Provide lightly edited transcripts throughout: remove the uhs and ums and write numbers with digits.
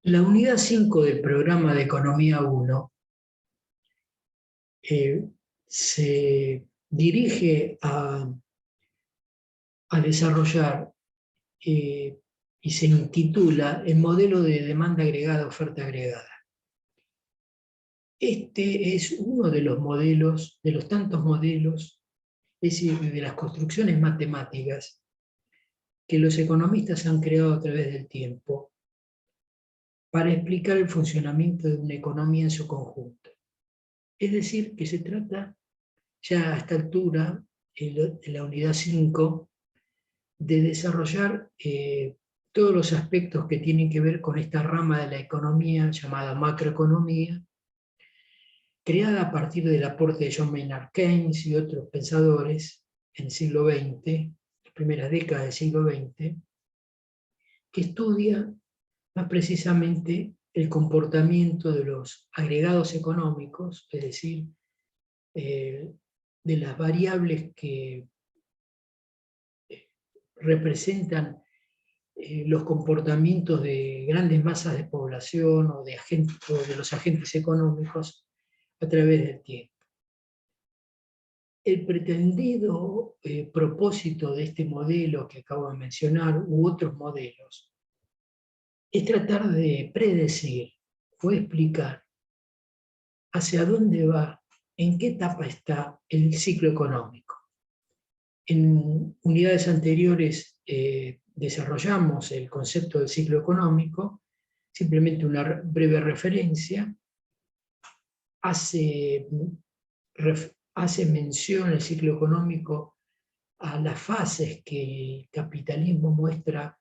La unidad 5 del programa de Economía 1 se dirige a desarrollar y se intitula el modelo de demanda agregada, oferta agregada. Este es uno de los modelos, de los tantos modelos, es decir, de las construcciones matemáticas que los economistas han creado a través del tiempo para explicar el funcionamiento de una economía en su conjunto. Es decir, que se trata ya a esta altura, en la unidad 5, de desarrollar todos los aspectos que tienen que ver con esta rama de la economía llamada macroeconomía, creada a partir del aporte de John Maynard Keynes y otros pensadores en el siglo XX, las primeras décadas del siglo XX, que estudia más precisamente el comportamiento de los agregados económicos, es decir, de las variables que representan los comportamientos de grandes masas de población o de los agentes económicos a través del tiempo. El pretendido propósito de este modelo que acabo de mencionar u otros modelos es tratar de predecir o explicar hacia dónde va, en qué etapa está el ciclo económico. En unidades anteriores desarrollamos el concepto del ciclo económico, simplemente una breve referencia, hace mención el ciclo económico a las fases que el capitalismo muestra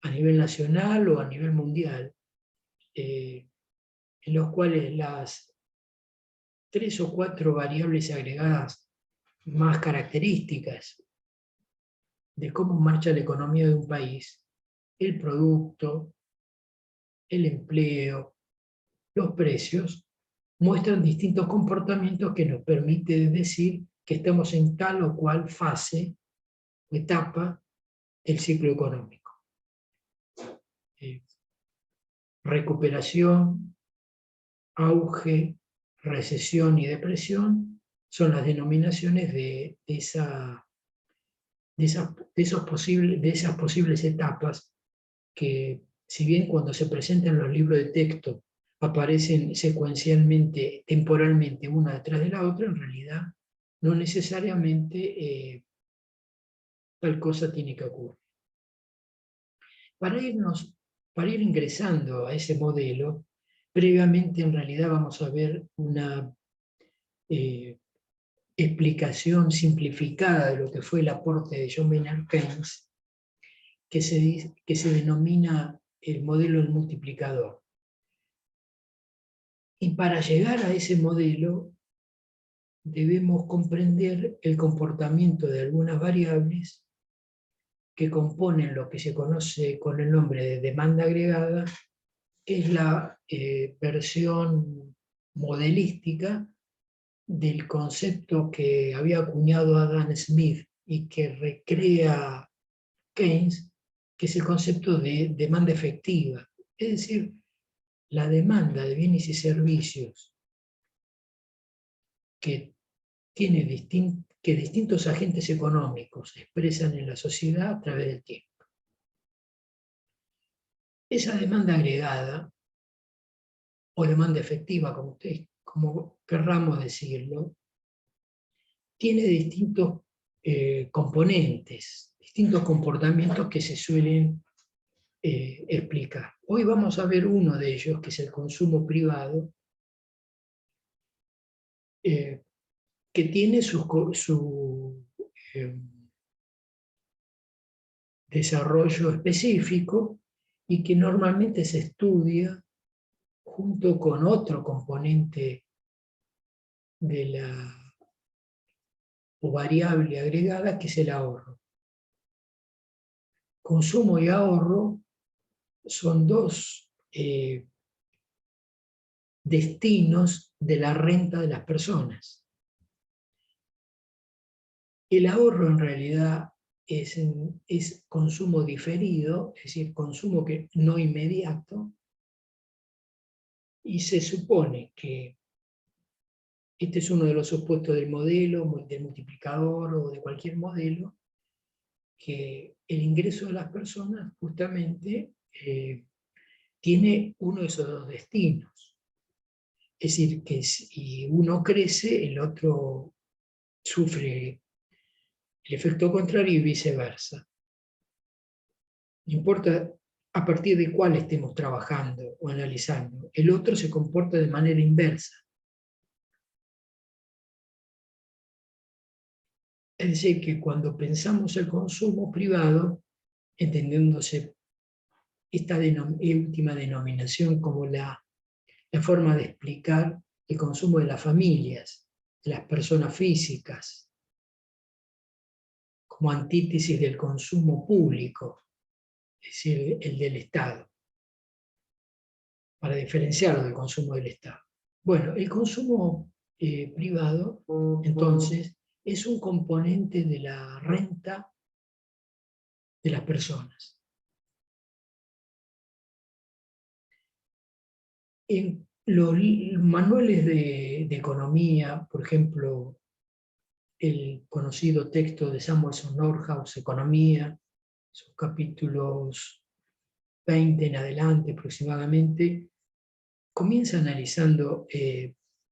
a nivel nacional o a nivel mundial, en los cuales las 3 o 4 variables agregadas más características de cómo marcha la economía de un país, el producto, el empleo, los precios, muestran distintos comportamientos que nos permiten decir que estamos en tal o cual fase o etapa del ciclo económico. Recuperación, auge, recesión y depresión son las denominaciones de esas posibles etapas que, si bien cuando se presentan los libros de texto aparecen secuencialmente, temporalmente, una detrás de la otra, en realidad no necesariamente tal cosa tiene que ocurrir. Para ir ingresando a ese modelo, previamente en realidad vamos a ver una explicación simplificada de lo que fue el aporte de John Maynard Keynes, que se denomina el modelo del multiplicador. Y para llegar a ese modelo debemos comprender el comportamiento de algunas variables que componen lo que se conoce con el nombre de demanda agregada, que es la versión modelística del concepto que había acuñado Adam Smith y que recrea Keynes, que es el concepto de demanda efectiva. Es decir, la demanda de bienes y servicios que que distintos agentes económicos expresan en la sociedad a través del tiempo. Esa demanda agregada, o demanda efectiva, como querramos decirlo, tiene distintos componentes, distintos comportamientos que se suelen explicar. Hoy vamos a ver uno de ellos, que es el consumo privado, que tiene su desarrollo específico y que normalmente se estudia junto con otro componente de la o variable agregada, que es el ahorro. Consumo y ahorro son dos destinos de la renta de las personas. El ahorro en realidad es consumo diferido, es decir, consumo que no inmediato, Y se supone que este es uno de los supuestos del modelo, del multiplicador o de cualquier modelo, que el ingreso de las personas justamente tiene uno de esos dos destinos. Es decir, que si uno crece, el otro sufre el efecto contrario y viceversa. No importa a partir de cuál estemos trabajando o analizando, el otro se comporta de manera inversa. Es decir, que cuando pensamos el consumo privado, entendiéndose esta última denominación como la forma de explicar el consumo de las familias, de las personas físicas, como antítesis del consumo público, es decir, el del Estado, para diferenciarlo del consumo del Estado. Bueno, el consumo privado, entonces, es un componente de la renta de las personas. En los manuales de economía, por ejemplo, el conocido texto de Samuelson Northouse, Economía, sus capítulos 20 en adelante aproximadamente, comienza analizando,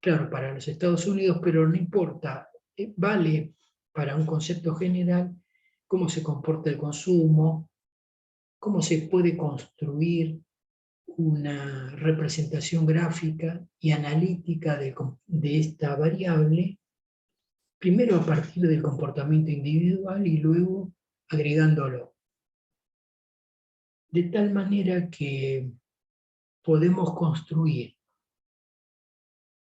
claro, para los Estados Unidos, pero no importa, vale para un concepto general cómo se comporta el consumo, cómo se puede construir una representación gráfica y analítica de esta variable, primero a partir del comportamiento individual y luego agregándolo. De tal manera que podemos construir,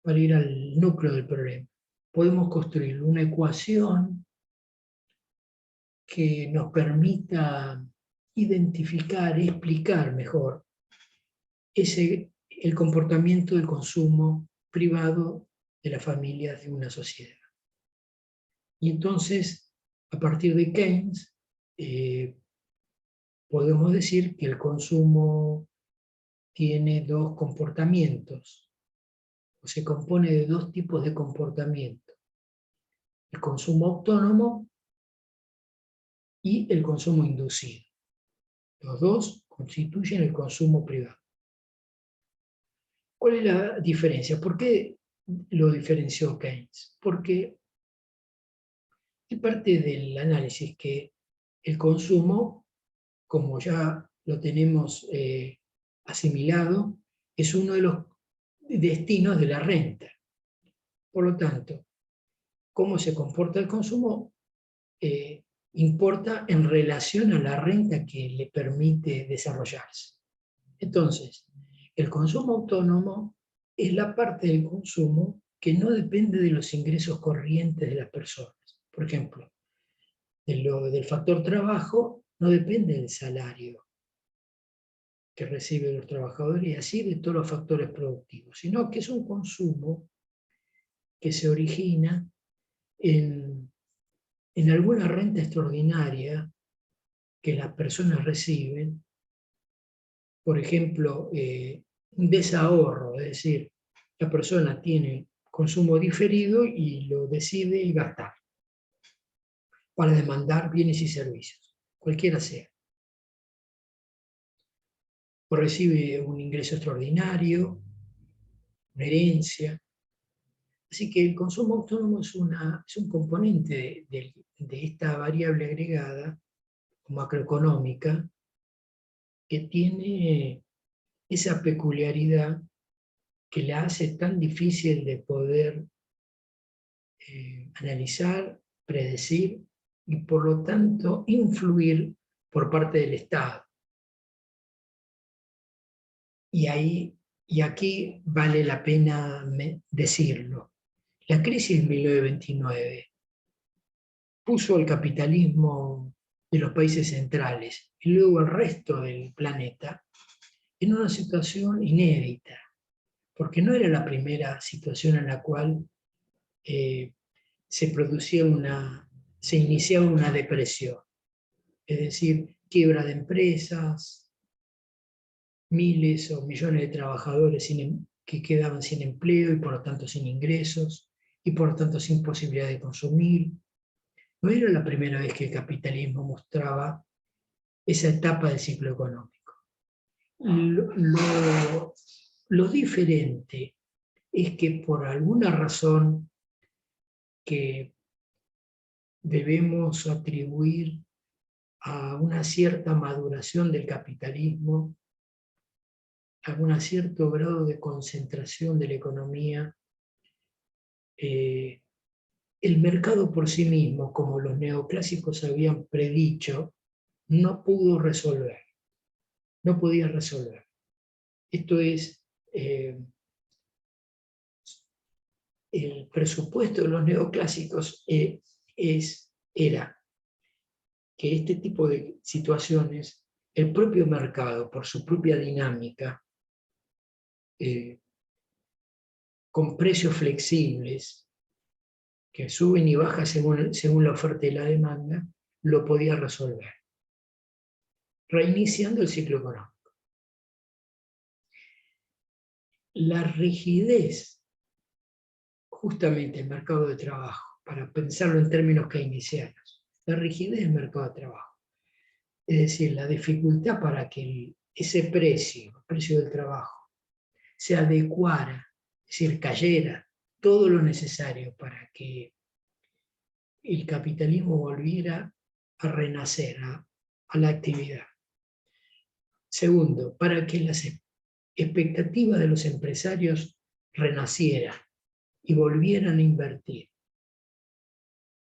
para ir al núcleo del problema, podemos construir una ecuación que nos permita identificar, explicar mejor el comportamiento del consumo privado de las familias de una sociedad. Y entonces, a partir de Keynes, podemos decir que el consumo tiene dos comportamientos, o se compone de dos tipos de comportamiento: el consumo autónomo y el consumo inducido. Los dos constituyen el consumo privado. ¿Cuál es la diferencia? ¿Por qué lo diferenció Keynes? Porque es parte del análisis que el consumo, como ya lo tenemos asimilado, es uno de los destinos de la renta. Por lo tanto, cómo se comporta el consumo importa en relación a la renta que le permite desarrollarse. Entonces, el consumo autónomo es la parte del consumo que no depende de los ingresos corrientes de las personas. Por ejemplo, del factor trabajo no depende del salario que reciben los trabajadores y así de todos los factores productivos, sino que es un consumo que se origina en alguna renta extraordinaria que las personas reciben, por ejemplo, un desahorro, es decir, la persona tiene consumo diferido y lo decide gastar para demandar bienes y servicios, cualquiera sea. O recibe un ingreso extraordinario, una herencia. Así que el consumo autónomo es un componente de esta variable agregada macroeconómica que tiene esa peculiaridad que la hace tan difícil de poder analizar, predecir y por lo tanto influir por parte del Estado. Y aquí vale la pena decirlo. La crisis de 1929 puso el capitalismo de los países centrales y luego el resto del planeta en una situación inédita, porque no era la primera situación en la cual se iniciaba una depresión, es decir, quiebra de empresas, miles o millones de trabajadores que quedaban sin empleo y por lo tanto sin ingresos y por lo tanto sin posibilidad de consumir. No era la primera vez que el capitalismo mostraba esa etapa del ciclo económico. Lo diferente es que por alguna razón que debemos atribuir a una cierta maduración del capitalismo, a un cierto grado de concentración de la economía, el mercado por sí mismo, como los neoclásicos habían predicho, no pudo resolver, no podía resolver. Esto es, el presupuesto de los neoclásicos era que este tipo de situaciones, el propio mercado, por su propia dinámica, con precios flexibles, que suben y bajan según la oferta y la demanda, lo podía resolver, reiniciando el ciclo económico. La rigidez, justamente el mercado de trabajo, para pensarlo en términos keynesianos, la rigidez del mercado de trabajo, es decir, la dificultad para que ese precio, el precio del trabajo, se adecuara, es decir, cayera todo lo necesario para que el capitalismo volviera a renacer, a la actividad. Segundo, para que las expectativas de los empresarios renacieran y volvieran a invertir.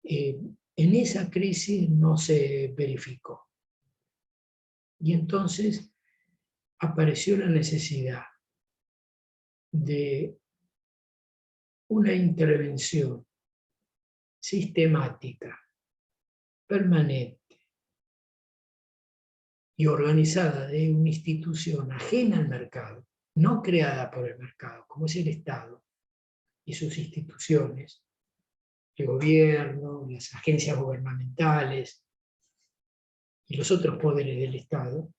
En esa crisis no se verificó. Y entonces apareció la necesidad de una intervención sistemática, permanente y organizada de una institución ajena al mercado, no creada por el mercado, como es el Estado y sus instituciones, el gobierno, las agencias gubernamentales y los otros poderes del Estado,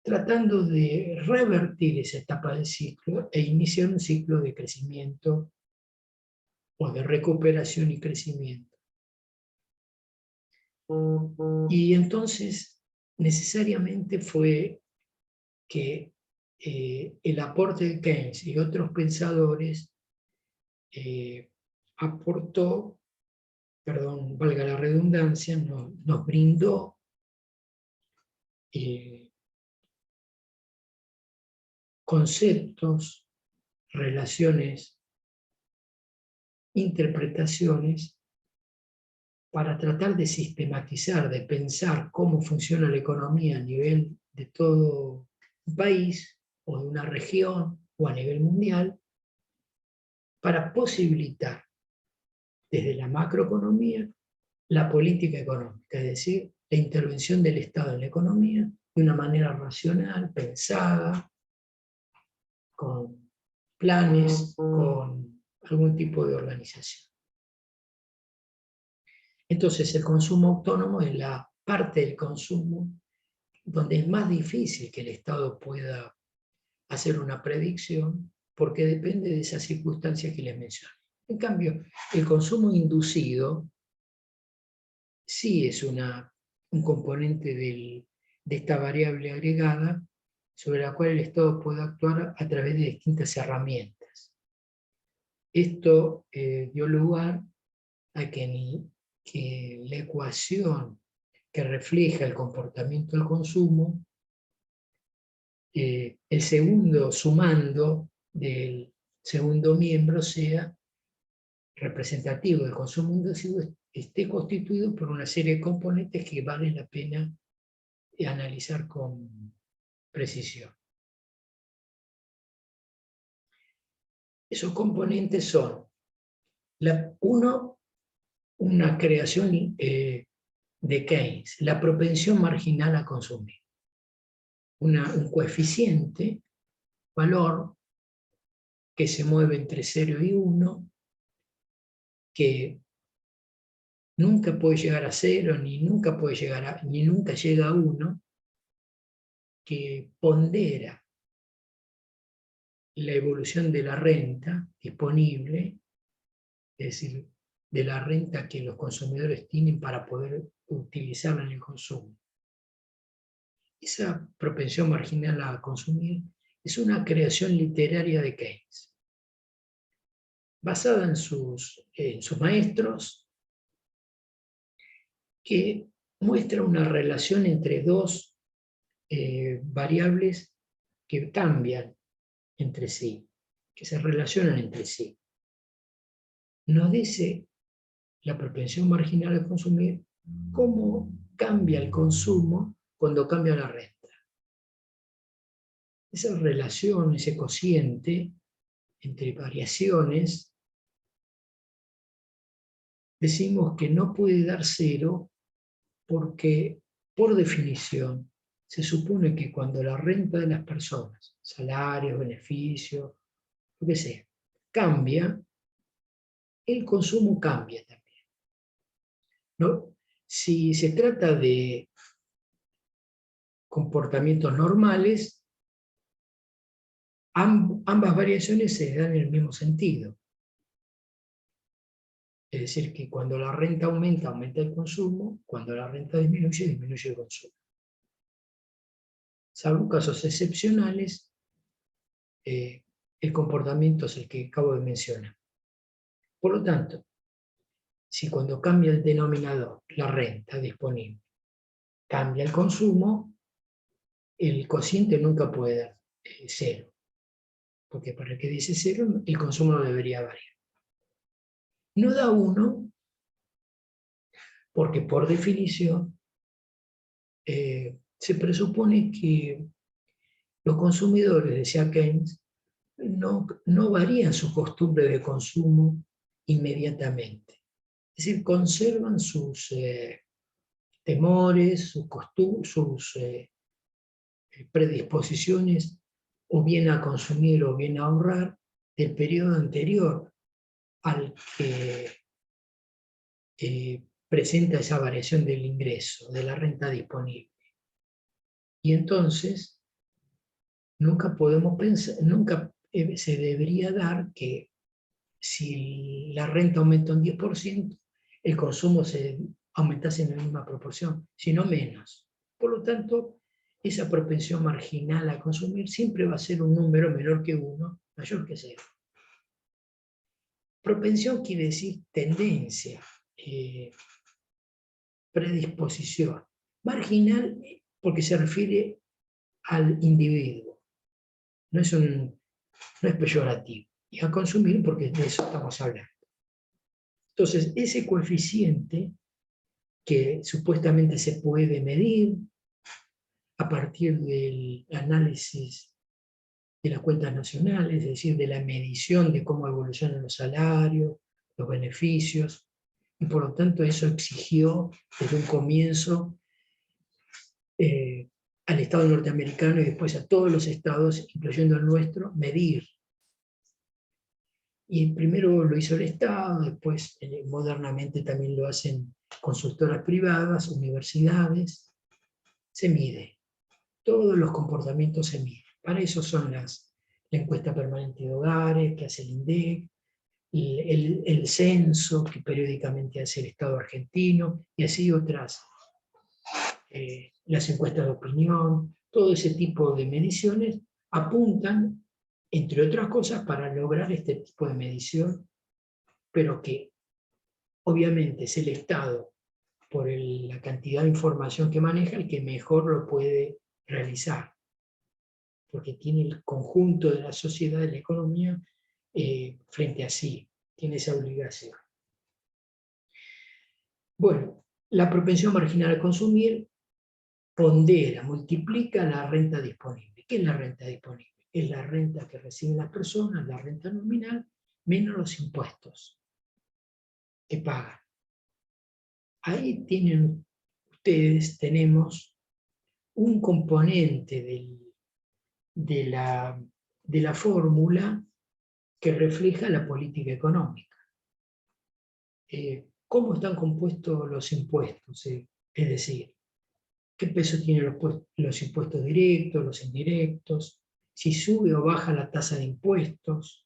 tratando de revertir esa etapa del ciclo e iniciar un ciclo de crecimiento o de recuperación y crecimiento. Y entonces, necesariamente fue que el aporte de Keynes y otros pensadores aportó, perdón, valga la redundancia, nos brindó conceptos, relaciones, interpretaciones para tratar de sistematizar, de pensar cómo funciona la economía a nivel de todo un país o de una región o a nivel mundial, para posibilitar desde la macroeconomía la política económica, es decir, la intervención del Estado en la economía de una manera racional, pensada, con planes, con algún tipo de organización. Entonces, el consumo autónomo es la parte del consumo donde es más difícil que el Estado pueda hacer una predicción porque depende de esas circunstancias que les mencioné. En cambio, el consumo inducido sí es un componente de esta variable agregada sobre la cual el Estado puede actuar a través de distintas herramientas. Esto dio lugar a que la ecuación que refleja el comportamiento del consumo, el segundo sumando del segundo miembro sea representativo del consumo inducido, esté constituido por una serie de componentes que vale la pena analizar con precisión. Esos componentes son, una creación de Keynes, la propensión marginal a consumir. Un coeficiente, valor, que se mueve entre 0 y 1, que nunca puede llegar a 0, ni nunca llega a 1, que pondera la evolución de la renta disponible, es decir, de la renta que los consumidores tienen para poder utilizarla en el consumo. Esa propensión marginal a consumir es una creación literaria de Keynes, basada en sus maestros, que muestra una relación entre dos variables que cambian entre sí, que se relacionan entre sí. Nos dice la propensión marginal a consumir cómo cambia el consumo cuando cambia la renta. Esa relación, ese cociente entre variaciones, decimos que no puede dar cero porque, por definición, se supone que cuando la renta de las personas, salarios, beneficios, lo que sea, cambia, el consumo cambia también, ¿no? Si se trata de comportamientos normales, ambas variaciones se dan en el mismo sentido. Es decir, que cuando la renta aumenta, aumenta el consumo, cuando la renta disminuye, disminuye el consumo. Salvo casos excepcionales, el comportamiento es el que acabo de mencionar. Por lo tanto, si cuando cambia el denominador, la renta disponible, cambia el consumo, el cociente nunca puede dar cero. Porque para que dice cero, el consumo no debería variar. No da 1, porque por definición se presupone que los consumidores, decía Keynes, no varían su costumbre de consumo inmediatamente. Es decir, conservan sus temores, sus predisposiciones, o bien a consumir o bien a ahorrar, del periodo anterior al que presenta esa variación del ingreso, de la renta disponible. Y entonces, nunca podemos pensar, nunca se debería dar que si la renta aumenta un 10%, el consumo se aumentase en la misma proporción, sino menos. Por lo tanto, esa propensión marginal a consumir siempre va a ser un número menor que 1, mayor que 0. Propensión quiere decir tendencia, predisposición. Marginal porque se refiere al individuo, no es peyorativo. Y a consumir porque de eso estamos hablando. Entonces, ese coeficiente que supuestamente se puede medir a partir del análisis de las cuentas nacionales, es decir, de la medición de cómo evolucionan los salarios, los beneficios, y por lo tanto eso exigió desde un comienzo al Estado norteamericano y después a todos los estados, incluyendo el nuestro, medir. Y primero lo hizo el Estado, después modernamente también lo hacen consultoras privadas, universidades. Se mide. Todos los comportamientos se miden. Para eso son la encuesta permanente de hogares que hace el INDEC, el censo que periódicamente hace el Estado argentino, y así otras, las encuestas de opinión. Todo ese tipo de mediciones apuntan, entre otras cosas, para lograr este tipo de medición, pero que obviamente es el Estado, por la cantidad de información que maneja, el que mejor lo puede realizar, porque tiene el conjunto de la sociedad, de la economía, frente a sí, tiene esa obligación. Bueno, la propensión marginal a consumir pondera, multiplica la renta disponible. ¿Qué es la renta disponible? Es la renta que reciben las personas, la renta nominal, menos los impuestos que pagan. Ahí tienen ustedes, tenemos un componente de la fórmula que refleja la política económica. ¿Cómo están compuestos los impuestos? Es decir, ¿qué peso tienen los impuestos directos, los indirectos? si sube o baja la tasa de impuestos,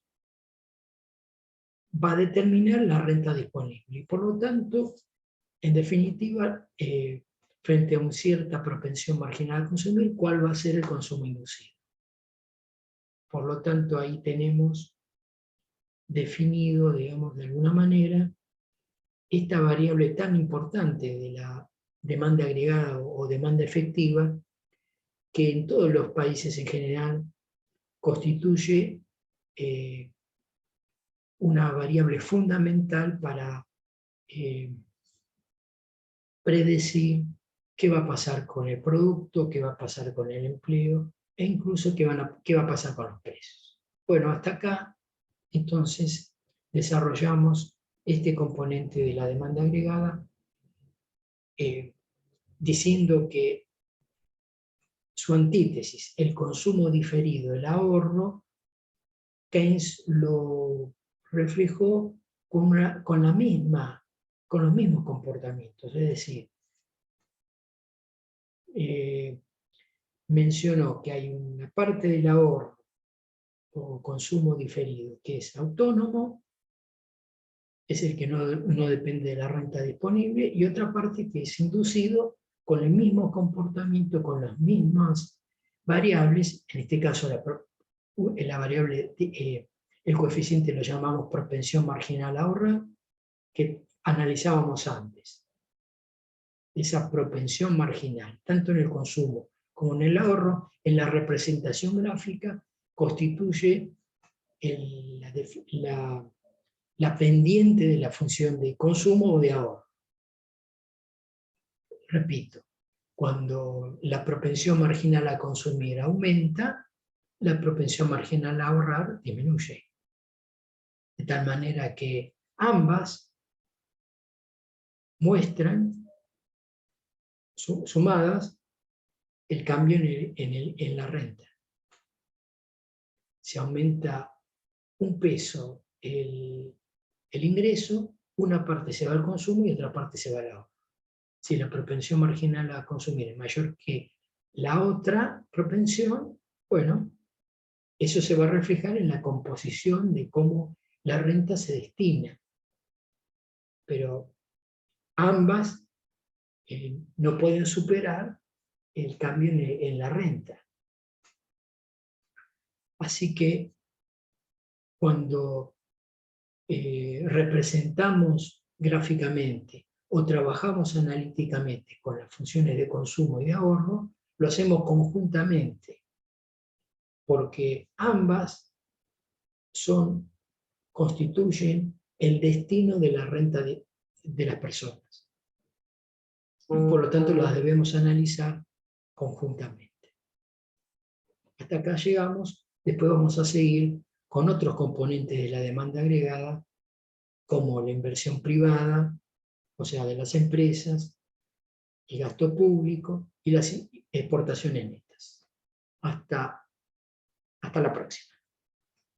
va a determinar la renta disponible. Y por lo tanto, en definitiva, frente a una cierta propensión marginal a consumir, ¿cuál va a ser el consumo inducido? Por lo tanto, ahí tenemos definido, digamos, de alguna manera, esta variable tan importante de la demanda agregada o demanda efectiva, que en todos los países en general constituye una variable fundamental para predecir qué va a pasar con el producto, qué va a pasar con el empleo, e incluso qué va a pasar con los precios. Bueno, hasta acá, entonces, desarrollamos este componente de la demanda agregada, diciendo que su antítesis, el consumo diferido, el ahorro, Keynes lo reflejó con los mismos comportamientos, es decir, mencionó que hay una parte del ahorro o consumo diferido que es autónomo, es el que no depende de la renta disponible, y otra parte que es inducido con el mismo comportamiento, con las mismas variables, en este caso la variable, el coeficiente lo llamamos propensión marginal a ahorrar, que analizábamos antes. Esa propensión marginal, tanto en el consumo como en el ahorro, en la representación gráfica, constituye la pendiente de la función de consumo o de ahorro. Repito, cuando la propensión marginal a consumir aumenta, la propensión marginal a ahorrar disminuye. De tal manera que ambas muestran, sumadas, el cambio en la renta. Si aumenta un peso el ingreso, una parte se va al consumo y otra parte se va al ahorro. Si la propensión marginal a consumir es mayor que la otra propensión, bueno, eso se va a reflejar en la composición de cómo la renta se destina. Pero ambas no pueden superar el cambio en la renta. Así que cuando representamos gráficamente o trabajamos analíticamente con las funciones de consumo y de ahorro, lo hacemos conjuntamente, porque ambas constituyen el destino de la renta de las personas. Por lo tanto, las debemos analizar conjuntamente. Hasta acá llegamos, después vamos a seguir con otros componentes de la demanda agregada, como la inversión privada, o sea, de las empresas, el gasto público y las exportaciones netas. Hasta la próxima.